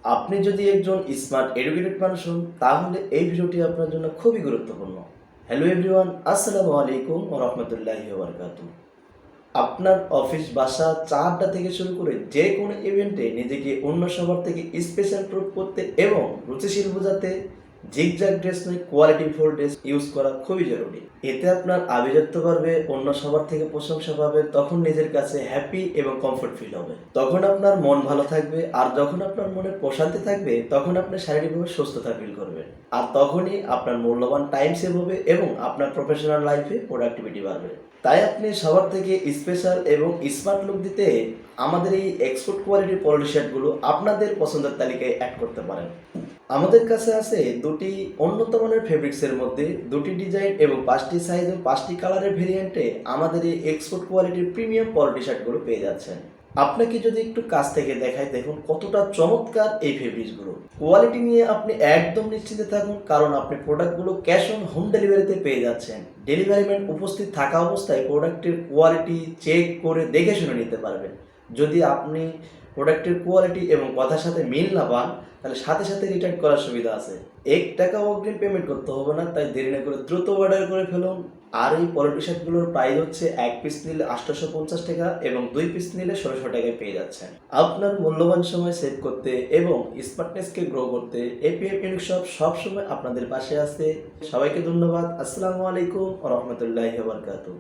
আপনি যদি একজন স্মার্ট এডুকেটেড মানুষ হন তাহলে এই ভিডিওটি আপনার জন্য খুবই গুরুত্বপূর্ণ। হ্যালো এভরিওয়ান, আসসালামু আলাইকুম ওয়া রাহমাতুল্লাহি ওয়া বারাকাতুহু। আপনার অফিস, বাসা, চা আড্ডা থেকে শুরু করে যে কোনো ইভেন্টে নিজেকে অন্য সবার থেকে স্পেশাল প্রুভ করতে এবং রুচিশীল বোঝাতে জিগজ্যাগ ড্রেস নয়, কোয়ালিটি ফুল ড্রেস ইউজ করা খুবই জরুরি। এতে আপনার আভিজাত্য বাড়বে, অন্য সবার থেকে প্রশংসা পাবে, তখন নিজের কাছে হ্যাপি এবং কমফোর্ট ফিল হবে। তখন আপনার মন ভালো থাকবে, আর যখন আপনার মনে প্রশান্তি থাকবে তখন আপনি শারীরিকভাবে সুস্থতা ফিল করবেন। আর তখনই আপনার মূল্যবান টাইম সেভ হবে এবং আপনার প্রফেশনাল লাইফে প্রোডাক্টিভিটি বাড়বে। তাই আপনি সবার থেকে স্পেশাল এবং স্মার্ট লুক দিতে আমাদের এই এক্সপোর্ট কোয়ালিটির পলো টি শার্টগুলো আপনাদের পছন্দের তালিকায় অ্যাড করতে পারেন। আমাদের কাছে আছে দুটি উন্নত মানের ফেব্রিক্সের মধ্যে দুটি ডিজাইন এবং 5টি সাইজ ও 5টি কালারের ভেরিয়েন্টে আমাদের এই এক্সপোর্ট কোয়ালিটির প্রিমিয়াম পলো টি শার্টগুলো পেয়ে যাচ্ছেন। আপনাকে যদি একটু কাছ থেকে দেখাই, দেখুন কতটা চমৎকার এই ফেব্রিক্সগুলো। কোয়ালিটি নিয়ে আপনি একদম নিশ্চিন্তে থাকুন, কারণ আপনি প্রোডাক্টগুলো ক্যাশ অন হোম ডেলিভারিতে পেয়ে যাচ্ছেন। ডেলিভারি ম্যান উপস্থিত থাকা অবস্থায় প্রোডাক্টের কোয়ালিটি চেক করে দেখে শুনে নিতে পারবেন। যদি আপনি প্রোডাক্টের কোয়ালিটি এবং কথার সাথে মিল না পান, তাহলে সাথে সাথে রিটার্ন করার সুবিধা আছে। 1 টাকা অগ্রিম পেমেন্ট করতে হবে না, তাই দেরি না করে দ্রুত অর্ডার করে ফেলুন। আর এই পলো টি শার্টগুলোর প্রাইস হচ্ছে 1 পিস নিলে 850 টাকা এবং 2 পিস নিলে 1600 টাকায় পেয়ে যাচ্ছেন। আপনার মূল্যবান সময় সেভ করতে এবং স্মার্টনেসকে গ্রো করতে এপিএম ইউনিক শপ সবসময় আপনাদের পাশে আছে। সবাইকে ধন্যবাদ। আসসালামু আলাইকুম ওয়া রাহমাতুল্লাহি ওয়া বারাকাতুহু।